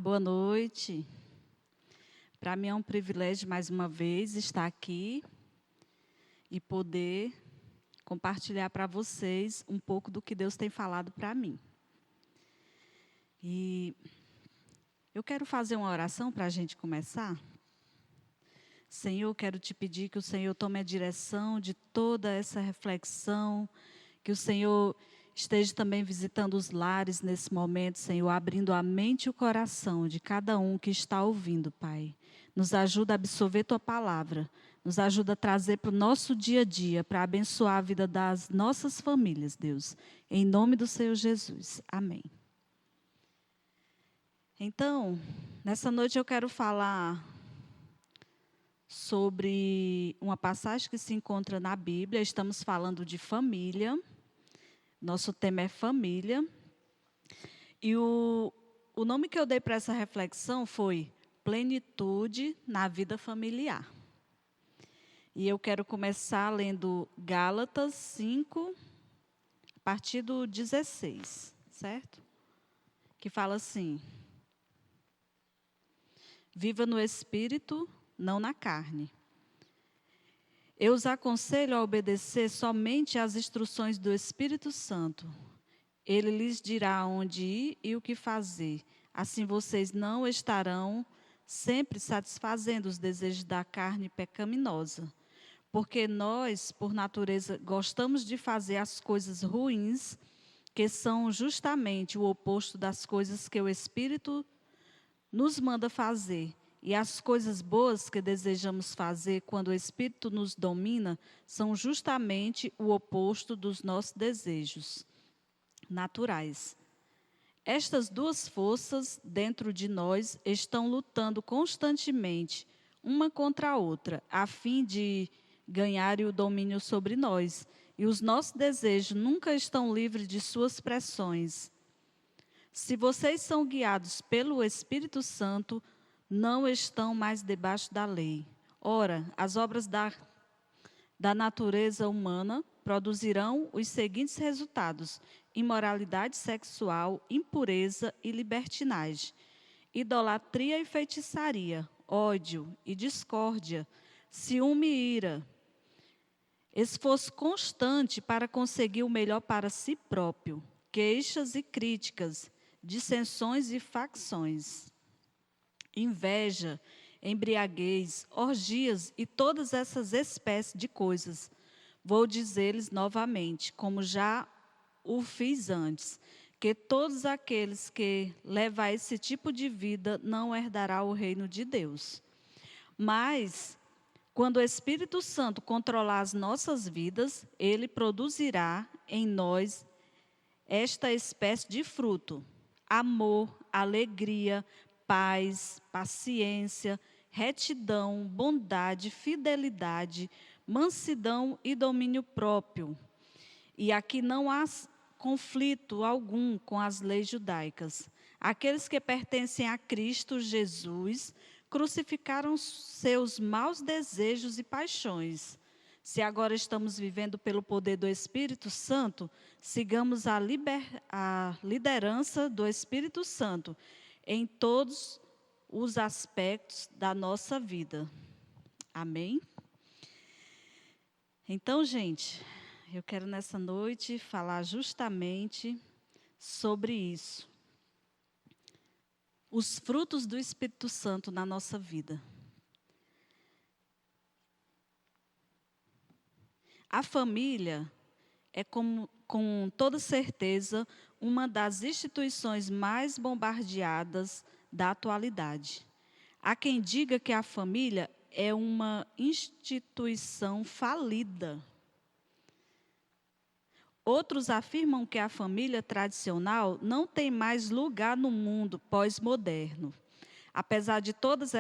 Boa noite. Para mim é um privilégio, mais uma vez, estar aqui e poder compartilhar para vocês um pouco do que Deus tem falado para mim. E eu quero fazer uma oração para a gente começar. Senhor, quero te pedir que o Senhor tome a direção de toda essa reflexão, que o Senhor esteja também visitando os lares nesse momento, Senhor, abrindo a mente e o coração de cada um que está ouvindo, Pai. Nos ajuda a absorver Tua palavra, nos ajuda a trazer para o nosso dia a dia, para abençoar a vida das nossas famílias, Deus. Em nome do Senhor Jesus. Amém. Então, nessa noite eu quero falar sobre uma passagem que se encontra na Bíblia. Estamos falando de família. Nosso tema é família. E o nome que eu dei para essa reflexão foi Plenitude na Vida Familiar. E eu quero começar lendo Gálatas 5, a partir do 16, certo? Que fala assim: Viva no Espírito, não na carne. Eu os aconselho a obedecer somente às instruções do Espírito Santo. Ele lhes dirá onde ir e o que fazer. Assim vocês não estarão sempre satisfazendo os desejos da carne pecaminosa. Porque nós, por natureza, gostamos de fazer as coisas ruins, que são justamente o oposto das coisas que o Espírito nos manda fazer. E as coisas boas que desejamos fazer quando o Espírito nos domina são justamente o oposto dos nossos desejos naturais. Estas duas forças dentro de nós estão lutando constantemente, uma contra a outra, a fim de ganhar o domínio sobre nós. E os nossos desejos nunca estão livres de suas pressões. Se vocês são guiados pelo Espírito Santo, não estão mais debaixo da lei. Ora, as obras da natureza humana produzirão os seguintes resultados: imoralidade sexual, impureza e libertinagem, idolatria e feitiçaria, ódio e discórdia, ciúme e ira, esforço constante para conseguir o melhor para si próprio, queixas e críticas, dissensões e facções, inveja, embriaguez, orgias e todas essas espécies de coisas. Vou dizer-lhes novamente, como já o fiz antes, que todos aqueles que levam a esse tipo de vida não herdará o reino de Deus. Mas, quando o Espírito Santo controlar as nossas vidas, ele produzirá em nós esta espécie de fruto: amor, alegria, paz, paciência, retidão, bondade, fidelidade, mansidão e domínio próprio. E aqui não há conflito algum com as leis judaicas. Aqueles que pertencem a Cristo Jesus crucificaram seus maus desejos e paixões. Se agora estamos vivendo pelo poder do Espírito Santo, sigamos a liderança do Espírito Santo em todos os aspectos da nossa vida. Amém? Então, gente, eu quero nessa noite falar justamente sobre isso. Os frutos do Espírito Santo na nossa vida. A família é, com toda certeza, uma das instituições mais bombardeadas da atualidade. Há quem diga que a família é uma instituição falida. Outros afirmam que a família tradicional não tem mais lugar no mundo pós-moderno. Apesar de todos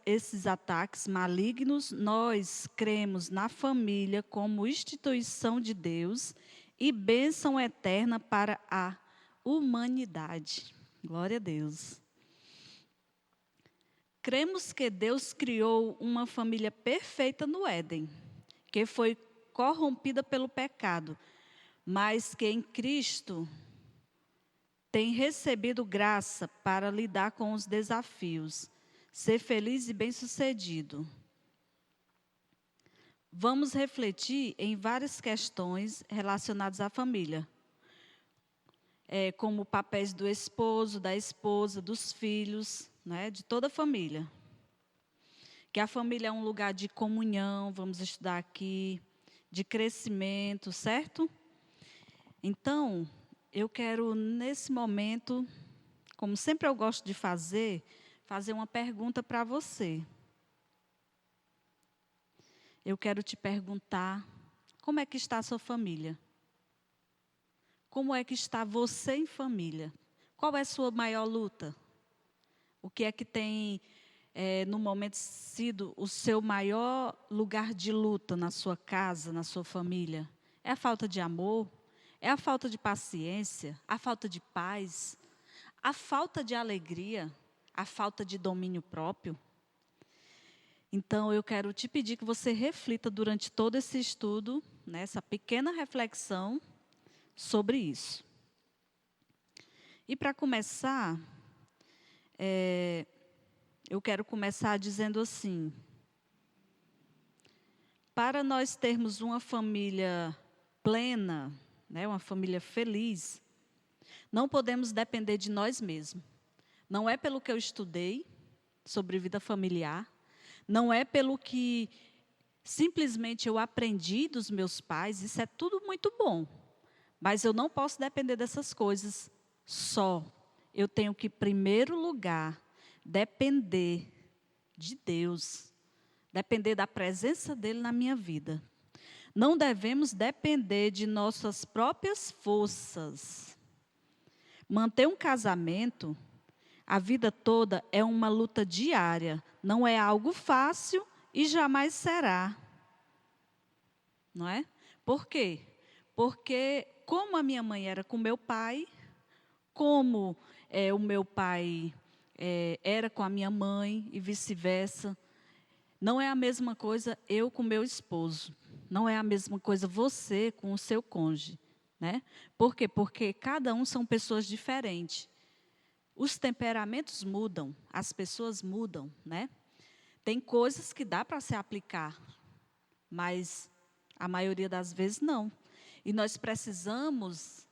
esses ataques malignos, nós cremos na família como instituição de Deus e bênção eterna para a humanidade. Glória a Deus. Cremos que Deus criou uma família perfeita no Éden, que foi corrompida pelo pecado, mas que em Cristo tem recebido graça para lidar com os desafios, ser feliz e bem-sucedido. Vamos refletir em várias questões relacionadas à família, como papéis do esposo, da esposa, dos filhos, né, de toda a família. Que a família é um lugar de comunhão, vamos estudar aqui, de crescimento, certo? Então, eu quero, nesse momento, como sempre eu gosto de fazer uma pergunta para você. Eu quero te perguntar, como é que está a sua família? Como é que está você em família? Qual é a sua maior luta? O que é que tem, no momento, sido o seu maior lugar de luta na sua casa, na sua família? É a falta de amor? É a falta de paciência? A falta de paz? A falta de alegria? A falta de domínio próprio? Então, eu quero te pedir que você reflita durante todo esse estudo, nessa pequena reflexão, sobre isso. E para começar, eu quero começar dizendo assim: para nós termos uma família plena, né, uma família feliz, não podemos depender de nós mesmos. Não é pelo que eu estudei sobre vida familiar, não é pelo que simplesmente eu aprendi dos meus pais, isso é tudo muito bom. Mas eu não posso depender dessas coisas só. Eu tenho que, em primeiro lugar, depender de Deus, depender da presença dEle na minha vida. Não devemos depender de nossas próprias forças. Manter um casamento a vida toda é uma luta diária, não é algo fácil e jamais será. Não é? Por quê? Porque como a minha mãe era com meu pai, como o meu pai era com a minha mãe e vice-versa, não é a mesma coisa eu com meu esposo, não é a mesma coisa você com o seu cônjuge, né? Por quê? Porque cada um são pessoas diferentes. Os temperamentos mudam, as pessoas mudam, né? Tem coisas que dá para se aplicar, mas a maioria das vezes não. E nós precisamos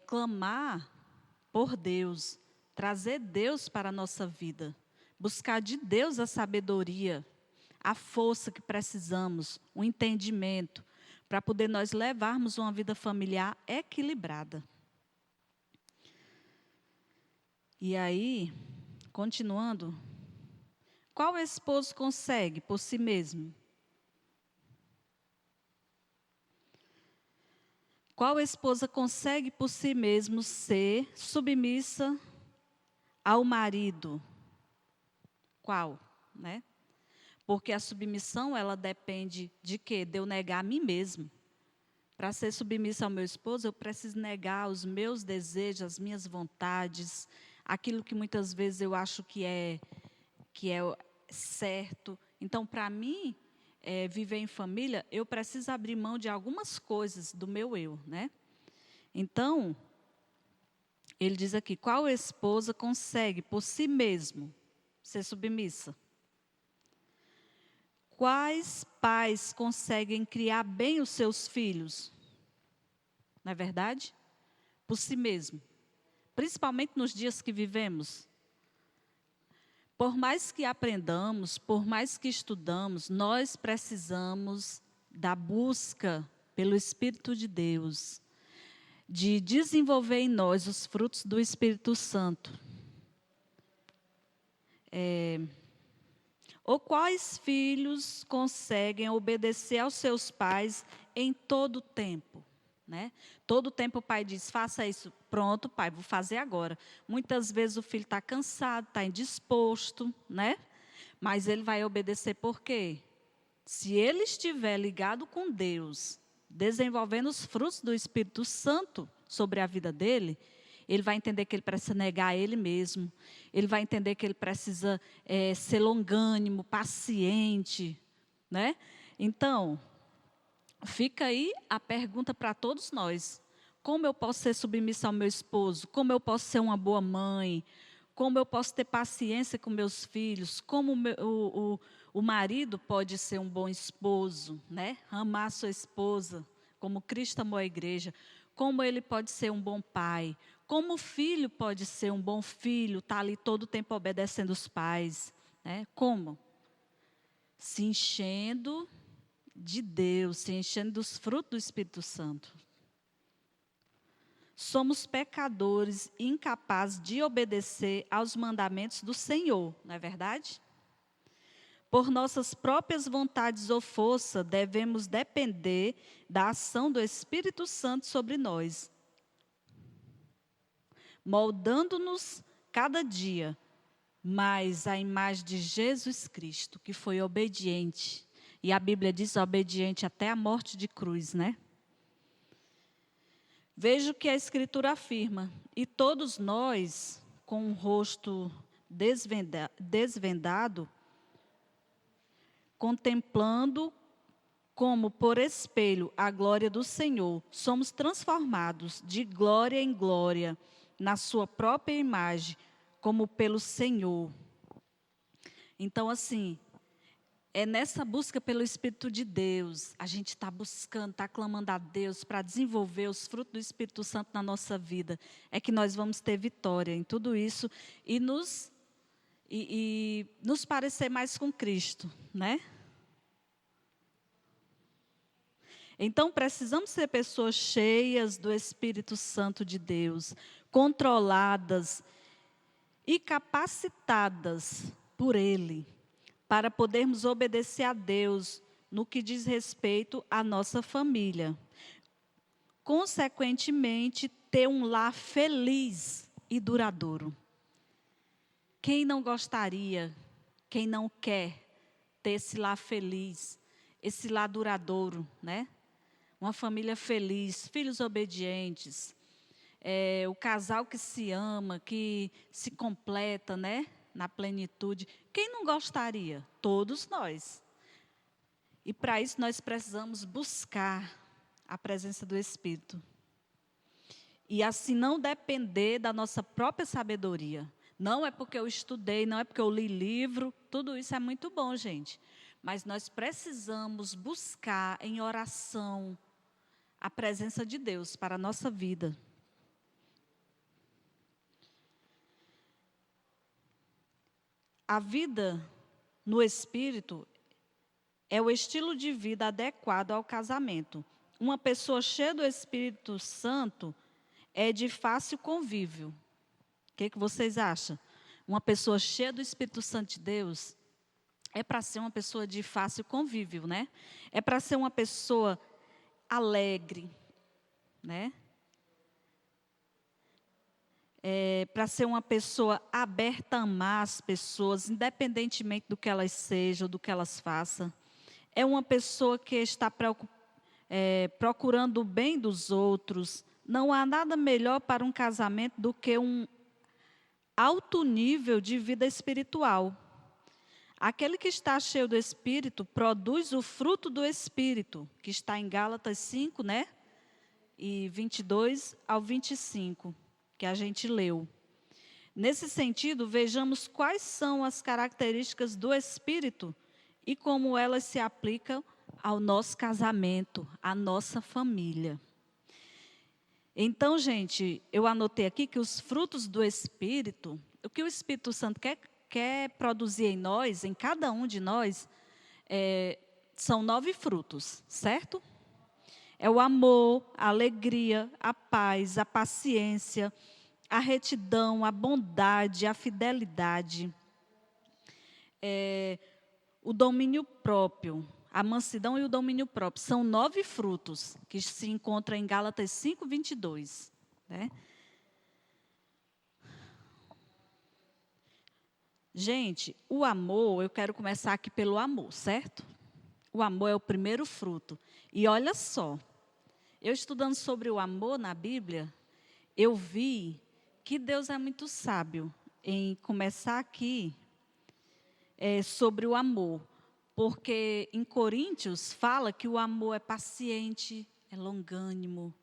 clamar por Deus, trazer Deus para a nossa vida, buscar de Deus a sabedoria, a força que precisamos, o entendimento, para poder nós levarmos uma vida familiar equilibrada. E aí, continuando, qual esposo consegue por si mesmo? Qual esposa consegue por si mesmo ser submissa ao marido? Qual, né? Porque a submissão, ela depende de quê? De eu negar a mim mesmo. Para ser submissa ao meu esposo, eu preciso negar os meus desejos, as minhas vontades, aquilo que muitas vezes eu acho que é certo. Então, para mim, viver em família, eu preciso abrir mão de algumas coisas do meu eu, né? Então, ele diz aqui, qual esposa consegue por si mesmo ser submissa? Quais pais conseguem criar bem os seus filhos? Não é verdade? Por si mesmo. Principalmente nos dias que vivemos. Por mais que aprendamos, por mais que estudamos, nós precisamos da busca pelo Espírito de Deus, de desenvolver em nós os frutos do Espírito Santo. Ou quais filhos conseguem obedecer aos seus pais em todo o tempo? Né? Todo o tempo o pai diz, faça isso. Pronto, pai, vou fazer agora. Muitas vezes o filho está cansado, está indisposto, né? Mas ele vai obedecer por quê? Se ele estiver ligado com Deus, desenvolvendo os frutos do Espírito Santo sobre a vida dele, ele vai entender que ele precisa negar a ele mesmo. Ele vai entender que ele precisa ser longânimo, paciente, né? Então, fica aí a pergunta para todos nós. Como eu posso ser submissa ao meu esposo? Como eu posso ser uma boa mãe? Como eu posso ter paciência com meus filhos? Como o marido pode ser um bom esposo, né? Amar sua esposa, como Cristo amou a igreja. Como ele pode ser um bom pai? Como o filho pode ser um bom filho, estar ali todo o tempo obedecendo os pais, né? Como? Se enchendo de Deus, se enchendo dos frutos do Espírito Santo. Somos pecadores incapazes de obedecer aos mandamentos do Senhor, não é verdade? Por nossas próprias vontades ou força, devemos depender da ação do Espírito Santo sobre nós, moldando-nos cada dia mais à imagem de Jesus Cristo, que foi obediente. E a Bíblia diz obediente até a morte de cruz, né? Veja o que a Escritura afirma. E todos nós, com o rosto desvendado, contemplando como por espelho a glória do Senhor, somos transformados de glória em glória, na sua própria imagem, como pelo Senhor. Então, assim, é nessa busca pelo Espírito de Deus, a gente está buscando, está clamando a Deus para desenvolver os frutos do Espírito Santo na nossa vida, é que nós vamos ter vitória em tudo isso e nos parecer mais com Cristo, né? Então, precisamos ser pessoas cheias do Espírito Santo de Deus, controladas e capacitadas por Ele, para podermos obedecer a Deus no que diz respeito à nossa família. Consequentemente, ter um lar feliz e duradouro. Quem não gostaria, quem não quer ter esse lar feliz, esse lar duradouro, né? Uma família feliz, filhos obedientes, o casal que se ama, que se completa, né? Na plenitude. Quem não gostaria? Todos nós. E para isso nós precisamos buscar a presença do Espírito. E assim não depender da nossa própria sabedoria. Não é porque eu estudei, não é porque eu li livro, tudo isso é muito bom, gente. Mas nós precisamos buscar em oração a presença de Deus para a nossa vida. A vida no Espírito é o estilo de vida adequado ao casamento. Uma pessoa cheia do Espírito Santo é de fácil convívio. O que vocês acham? Uma pessoa cheia do Espírito Santo de Deus é para ser uma pessoa de fácil convívio, né? É para ser uma pessoa alegre, né? Para ser uma pessoa aberta a amar as pessoas, independentemente do que elas sejam, do que elas façam. É uma pessoa que está procurando o bem dos outros. Não há nada melhor para um casamento do que um alto nível de vida espiritual. Aquele que está cheio do Espírito produz o fruto do Espírito, que está em Gálatas 5, né? E 22 ao 25, que a gente leu. Nesse sentido, vejamos quais são as características do Espírito e como elas se aplicam ao nosso casamento, à nossa família. Então, gente, eu anotei aqui que os frutos do Espírito, o que o Espírito Santo quer produzir em nós, em cada um de nós, são 9 frutos, certo? É o amor, a alegria, a paz, a paciência, a retidão, a bondade, a fidelidade, o domínio próprio, a mansidão e o domínio próprio. São 9 frutos que se encontram em Gálatas 5, 22. Né? Gente, o amor, eu quero começar aqui pelo amor, certo? O amor é o primeiro fruto. E olha só, eu estudando sobre o amor na Bíblia, eu vi que Deus é muito sábio em começar aqui sobre o amor. Porque em Coríntios fala que o amor é paciente, é longânimo.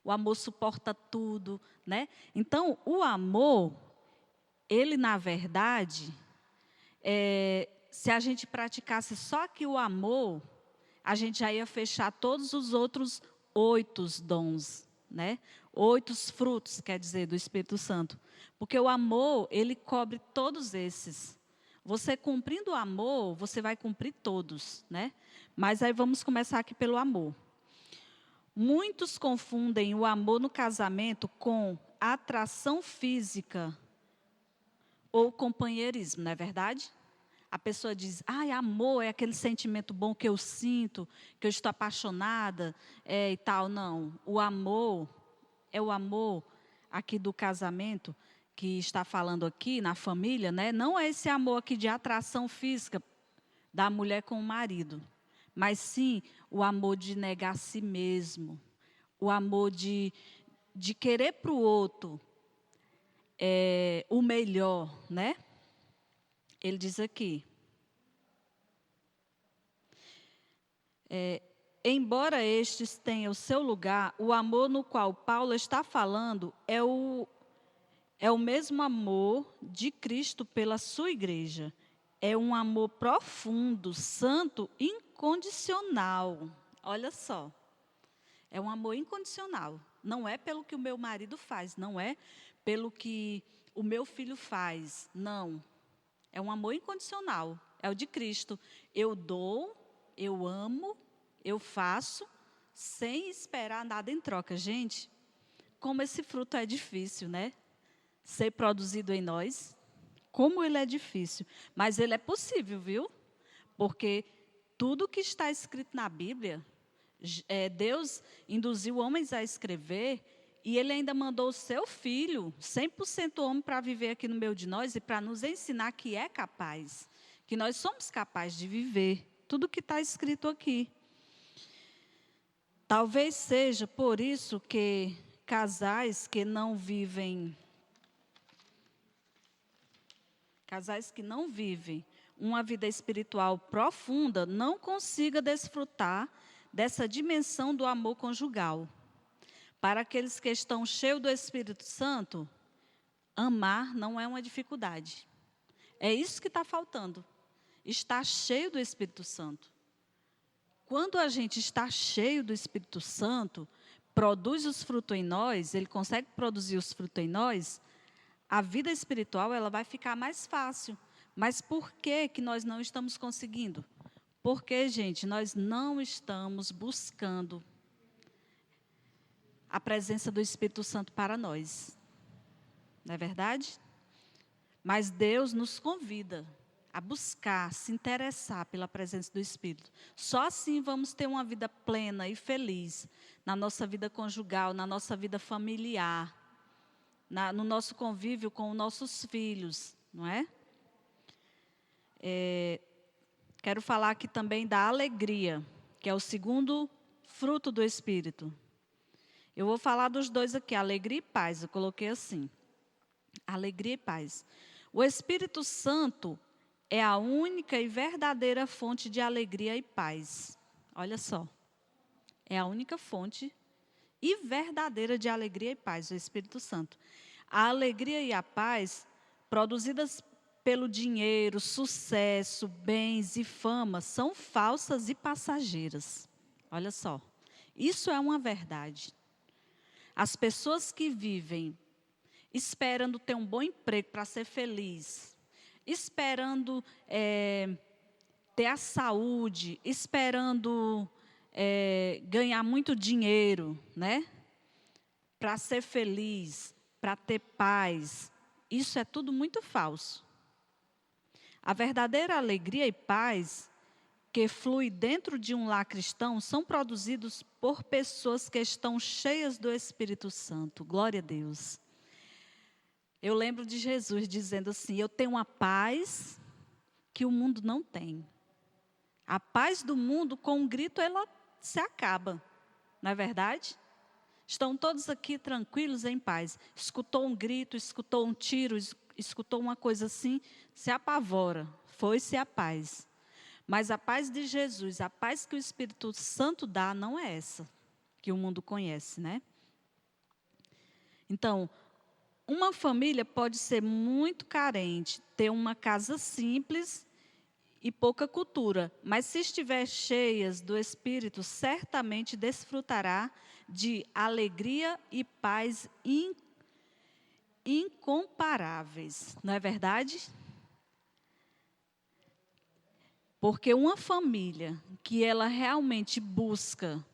o amor suporta tudo, né? Então, o amor, ele, na verdade, se a gente praticasse só aqui o amor, a gente já ia fechar todos os outros 8 dons, né? 8 frutos, quer dizer, do Espírito Santo. Porque o amor, ele cobre todos esses. Você cumprindo o amor, você vai cumprir todos, né? Mas aí vamos começar aqui pelo amor. Muitos confundem o amor no casamento com atração física ou companheirismo, não é verdade? A pessoa diz, amor é aquele sentimento bom que eu sinto, que eu estou apaixonada e tal. Não, o amor é o amor aqui do casamento, que está falando aqui na família, né? Não é esse amor aqui de atração física da mulher com o marido, mas sim o amor de negar a si mesmo, o amor de querer para o outro o melhor, né? Ele diz aqui, embora estes tenham o seu lugar, o amor no qual Paulo está falando é o mesmo amor de Cristo pela sua igreja. É um amor profundo, santo, incondicional. Olha só. É um amor incondicional. Não é pelo que o meu marido faz, não é pelo que o meu filho faz. Não. É um amor incondicional. É o de Cristo. Eu dou, eu amo, eu faço, sem esperar nada em troca. Gente, como esse fruto é difícil, né? Ser produzido em nós. Como ele é difícil. Mas ele é possível, viu? Porque tudo que está escrito na Bíblia, Deus induziu homens a escrever e ele ainda mandou o seu filho, 100% homem, para viver aqui no meio de nós e para nos ensinar que é capaz, que nós somos capazes de viver tudo que está escrito aqui. Talvez seja por isso que casais que não vivem uma vida espiritual profunda não consigam desfrutar dessa dimensão do amor conjugal. Para aqueles que estão cheios do Espírito Santo, amar não é uma dificuldade. É isso que está faltando. Estar cheio do Espírito Santo. Quando a gente está cheio do Espírito Santo, produz os frutos em nós, ele consegue produzir os frutos em nós, a vida espiritual ela vai ficar mais fácil. Mas por que nós não estamos conseguindo? Porque, gente, nós não estamos buscando a presença do Espírito Santo para nós. Não é verdade? Mas Deus nos convida a buscar, se interessar pela presença do Espírito. Só assim vamos ter uma vida plena e feliz na nossa vida conjugal, na nossa vida familiar, no nosso convívio com os nossos filhos, não é? Quero falar aqui também da alegria, que é o segundo fruto do Espírito. Eu vou falar dos dois aqui, alegria e paz, eu coloquei assim. Alegria e paz. O Espírito Santo é a única e verdadeira fonte de alegria e paz. Olha só. É a única fonte e verdadeira de alegria e paz, o Espírito Santo. A alegria e a paz, produzidas pelo dinheiro, sucesso, bens e fama, são falsas e passageiras. Olha só. Isso é uma verdade. As pessoas que vivem esperando ter um bom emprego para ser feliz, esperando ter a saúde, esperando ganhar muito dinheiro, né? Para ser feliz, para ter paz. Isso é tudo muito falso. A verdadeira alegria e paz que flui dentro de um lar cristão são produzidos por pessoas que estão cheias do Espírito Santo. Glória a Deus. Eu lembro de Jesus dizendo assim, eu tenho uma paz que o mundo não tem. A paz do mundo, com um grito, ela se acaba. Não é verdade? Estão todos aqui tranquilos em paz. Escutou um grito, escutou um tiro, escutou uma coisa assim, se apavora. Foi-se a paz. Mas a paz de Jesus, a paz que o Espírito Santo dá, não é essa que o mundo conhece, né? Então, uma família pode ser muito carente, ter uma casa simples e pouca cultura, mas se estiver cheias do Espírito, certamente desfrutará de alegria e paz incomparáveis. Não é verdade? Porque uma família que ela realmente busca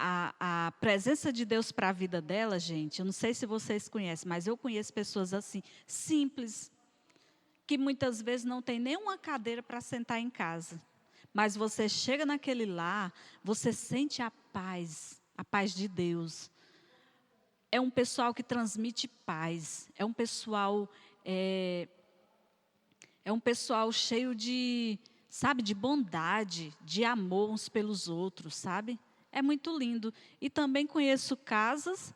a presença de Deus para a vida dela, gente, eu não sei se vocês conhecem, mas eu conheço pessoas assim, simples, que muitas vezes não tem nenhuma cadeira para sentar em casa. Mas você chega naquele lar, você sente a paz de Deus. É um pessoal que transmite paz, é um pessoal cheio de, sabe, de bondade, de amor uns pelos outros, sabe? É muito lindo. E também conheço casas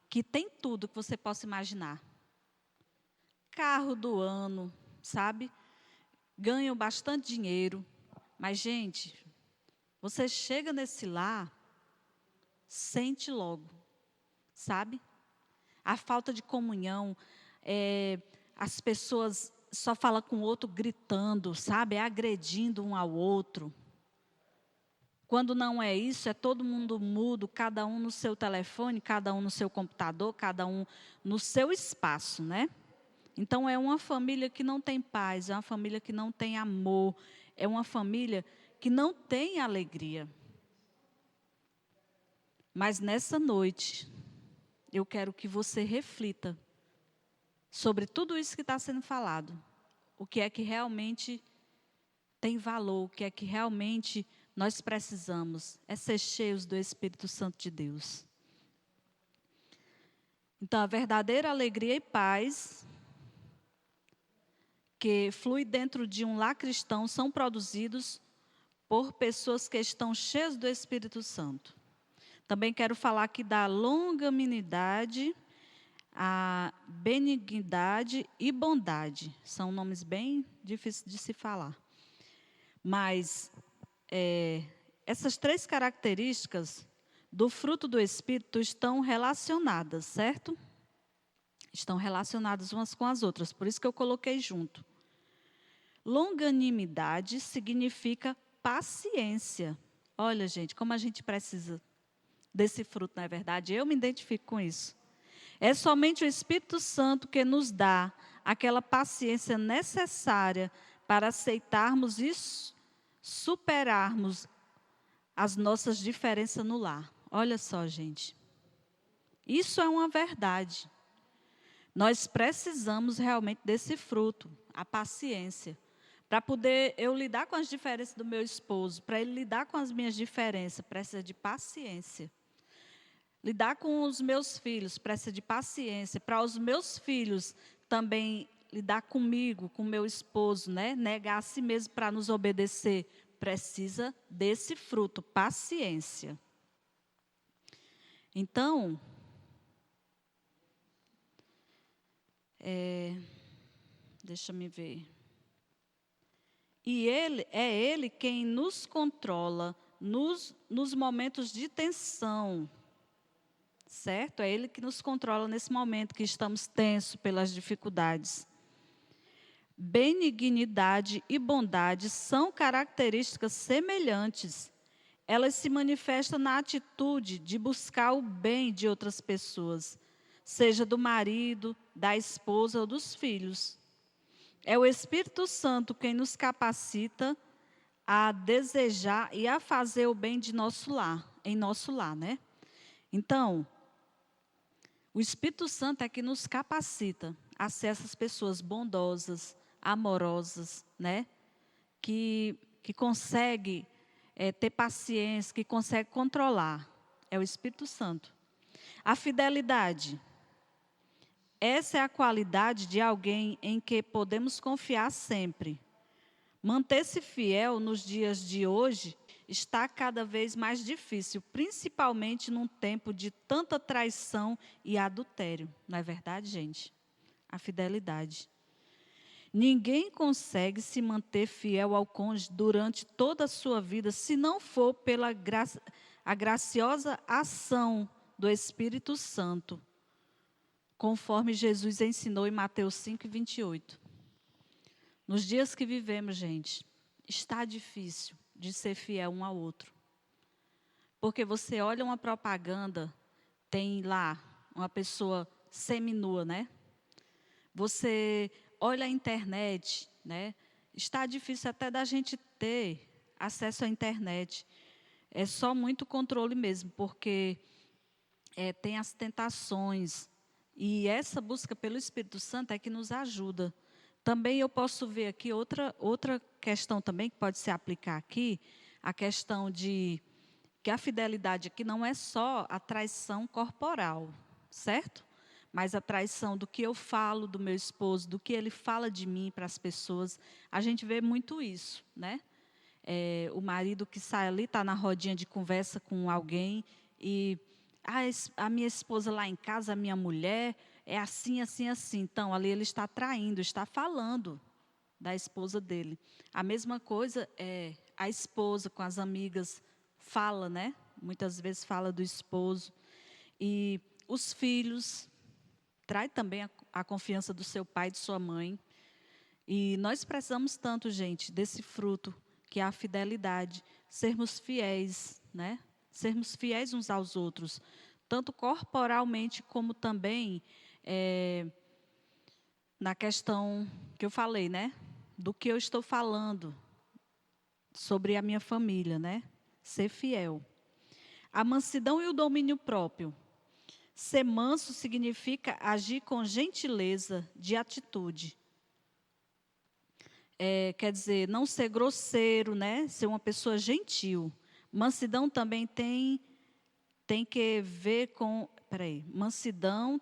que tem tudo que você possa imaginar. Carro do ano, sabe? Ganham bastante dinheiro. Mas, gente, você chega nesse lar, sente logo, sabe? A falta de comunhão, as pessoas só falam com o outro gritando, sabe? Agredindo um ao outro. Quando não é isso, é todo mundo mudo, cada um no seu telefone, cada um no seu computador, cada um no seu espaço, né? Então é uma família que não tem paz, é uma família que não tem amor, é uma família que não tem alegria. Mas nessa noite, eu quero que você reflita sobre tudo isso que está sendo falado. O que é que realmente tem valor, o que é que realmente nós precisamos, é ser cheios do Espírito Santo de Deus. Então, a verdadeira alegria e paz que flui dentro de um lar cristão são produzidos por pessoas que estão cheias do Espírito Santo. Também quero falar aqui da longanimidade, a benignidade e bondade. São nomes bem difíceis de se falar. Mas essas três características do fruto do Espírito estão relacionadas, certo? Estão relacionadas umas com as outras, por isso que eu coloquei junto. Longanimidade significa paciência. Olha, gente, como a gente precisa desse fruto, não é verdade? Eu me identifico com isso. É somente o Espírito Santo que nos dá aquela paciência necessária para aceitarmos e superarmos as nossas diferenças no lar. Olha só, gente. Isso é uma verdade. Nós precisamos realmente desse fruto, a paciência. Para poder eu lidar com as diferenças do meu esposo, para ele lidar com as minhas diferenças, precisa de paciência. Lidar com os meus filhos, precisa de paciência. Para os meus filhos também lidar comigo, com o meu esposo, né? Negar a si mesmo para nos obedecer, precisa desse fruto, paciência. Então, deixa me ver. E ele quem nos controla nos momentos de tensão. Certo? É Ele que nos controla nesse momento que estamos tensos pelas dificuldades. Benignidade e bondade são características semelhantes. Elas se manifestam na atitude de buscar o bem de outras pessoas, seja do marido, da esposa ou dos filhos. É o Espírito Santo quem nos capacita a desejar e a fazer o bem de nosso lar, em nosso lar, né? Então, o Espírito Santo é que nos capacita a ser essas pessoas bondosas, amorosas, né? Que consegue ter paciência, que consegue controlar. É o Espírito Santo. A fidelidade. Essa é a qualidade de alguém em que podemos confiar sempre. Manter-se fiel nos dias de hoje está cada vez mais difícil, principalmente num tempo de tanta traição e adultério. Não é verdade, gente? A fidelidade. Ninguém consegue se manter fiel ao cônjuge durante toda a sua vida se não for pela a graciosa ação do Espírito Santo. conforme Jesus ensinou em Mateus 5:28. Nos dias que vivemos, gente, está difícil de ser fiel um ao outro. Porque você olha uma propaganda, tem lá uma pessoa seminua, né? Você olha a internet, né? Está difícil até da gente ter acesso à internet. É só muito controle mesmo, porque tem as tentações. E essa busca pelo Espírito Santo é que nos ajuda. Também eu posso ver aqui outra questão também que pode se aplicar aqui, a questão de que a fidelidade aqui não é só a traição corporal, certo? Mas a traição do que eu falo do meu esposo, do que ele fala de mim para as pessoas. A gente vê muito isso, né? O marido que sai ali, está na rodinha de conversa com alguém e a minha esposa lá em casa, a minha mulher, é assim, assim, assim. Então, ali ele está traindo, está falando da esposa dele. A mesma coisa é a esposa com as amigas fala, né? Muitas vezes fala do esposo. E os filhos trai também a confiança do seu pai e de sua mãe. E nós precisamos tanto, gente, desse fruto que é a fidelidade, sermos fiéis, né? Sermos fiéis uns aos outros, tanto corporalmente como também na questão que eu falei, né? Do que eu estou falando sobre a minha família, né? Ser fiel. A mansidão e o domínio próprio. Ser manso significa agir com gentileza de atitude. Quer dizer, não ser grosseiro, né? Ser uma pessoa gentil. Mansidão também tem que ver com... Mansidão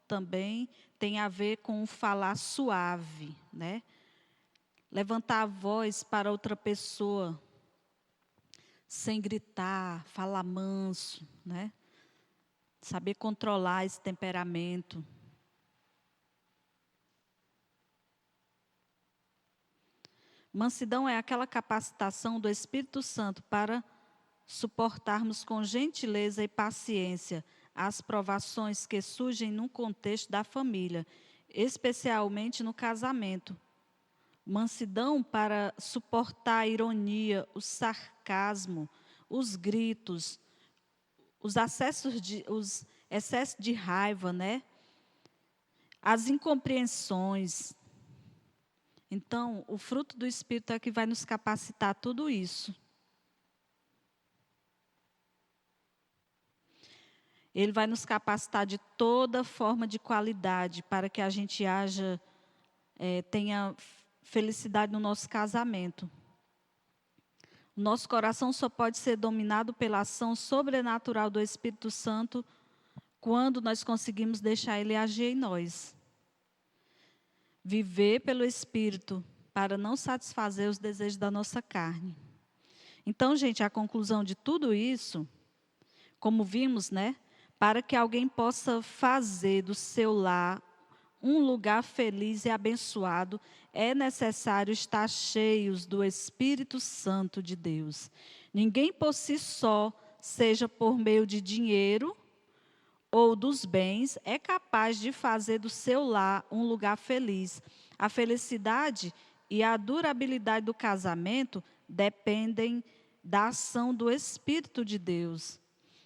também tem a ver com falar suave, né? Levantar a voz para outra pessoa, sem gritar, falar manso, né? Saber controlar esse temperamento. Mansidão é aquela capacitação do Espírito Santo para suportarmos com gentileza e paciência as provações que surgem no contexto da família, especialmente no casamento. Mansidão para suportar a ironia, o sarcasmo, os gritos, os excessos de raiva, né? As incompreensões. Então, o fruto do Espírito é que vai nos capacitar tudo isso. Ele vai nos capacitar de toda forma de qualidade para que a gente tenha felicidade no nosso casamento. O nosso coração só pode ser dominado pela ação sobrenatural do Espírito Santo quando nós conseguimos deixar Ele agir em nós. Viver pelo Espírito para não satisfazer os desejos da nossa carne. Então, gente, a conclusão de tudo isso, como vimos, né? Para que alguém possa fazer do seu lar um lugar feliz e abençoado, é necessário estar cheios do Espírito Santo de Deus. Ninguém por si só, seja por meio de dinheiro ou dos bens, é capaz de fazer do seu lar um lugar feliz. A felicidade e a durabilidade do casamento dependem da ação do Espírito de Deus.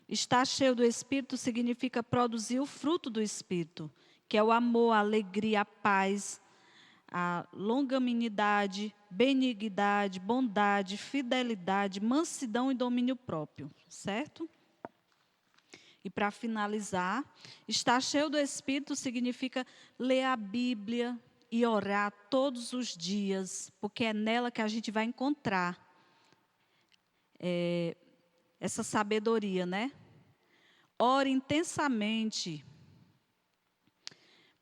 Estar cheio do Espírito significa produzir o fruto do Espírito, que é o amor, a alegria, a paz, a longanimidade, benignidade, bondade, fidelidade, mansidão e domínio próprio, certo? E para finalizar, estar cheio do Espírito significa ler a Bíblia e orar todos os dias, porque é nela que a gente vai encontrar essa sabedoria, né? Ore intensamente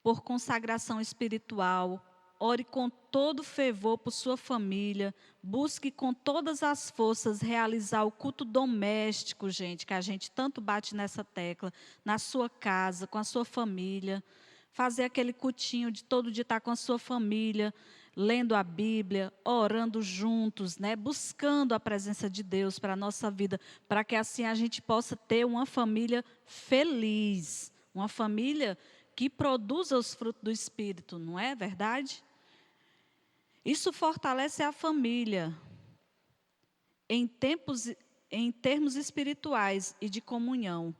por consagração espiritual, ore com todo fervor por sua família, busque com todas as forças realizar o culto doméstico, gente, que a gente tanto bate nessa tecla, na sua casa, com a sua família, fazer aquele cultinho de todo dia estar com a sua família, lendo a Bíblia, orando juntos, né? Buscando a presença de Deus para a nossa vida, para que assim a gente possa ter uma família feliz, uma família que produza os frutos do Espírito, não é verdade? Isso fortalece a família em termos espirituais e de comunhão.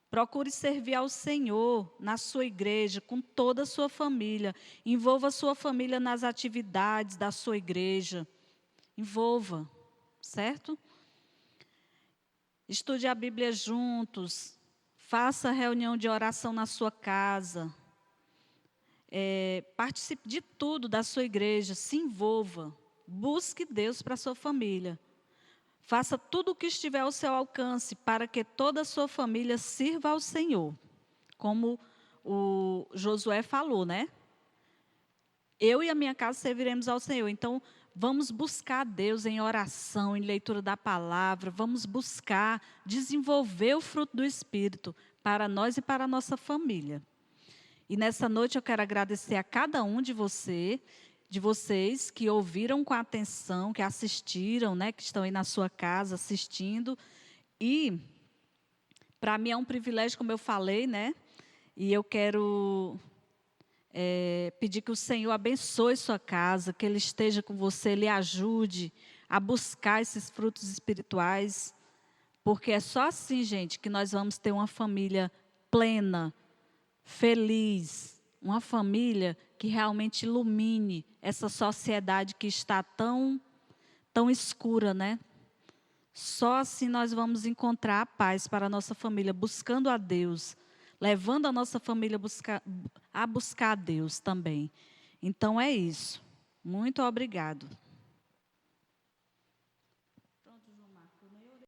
Procure servir ao Senhor na sua igreja, com toda a sua família. Envolva a sua família nas atividades da sua igreja. Envolva, certo? Estude a Bíblia juntos. Faça reunião de oração na sua casa. Participe de tudo da sua igreja. Se envolva. Busque Deus para a sua família. Faça tudo o que estiver ao seu alcance para que toda a sua família sirva ao Senhor. Como o Josué falou, né? Eu e a minha casa serviremos ao Senhor. Então, vamos buscar Deus em oração, em leitura da palavra. Vamos buscar desenvolver o fruto do Espírito para nós e para a nossa família. E nessa noite eu quero agradecer a cada um de vocês que ouviram com atenção, que assistiram, né, que estão aí na sua casa assistindo. E para mim é um privilégio, como eu falei, né? E eu quero pedir que o Senhor abençoe sua casa, que Ele esteja com você, Ele ajude a buscar esses frutos espirituais, porque é só assim, gente, que nós vamos ter uma família plena, feliz, uma família que realmente ilumine essa sociedade que está tão escura, né? Só assim nós vamos encontrar a paz para a nossa família, buscando a Deus, levando a nossa família a buscar a Deus também. Então é isso. Muito obrigado.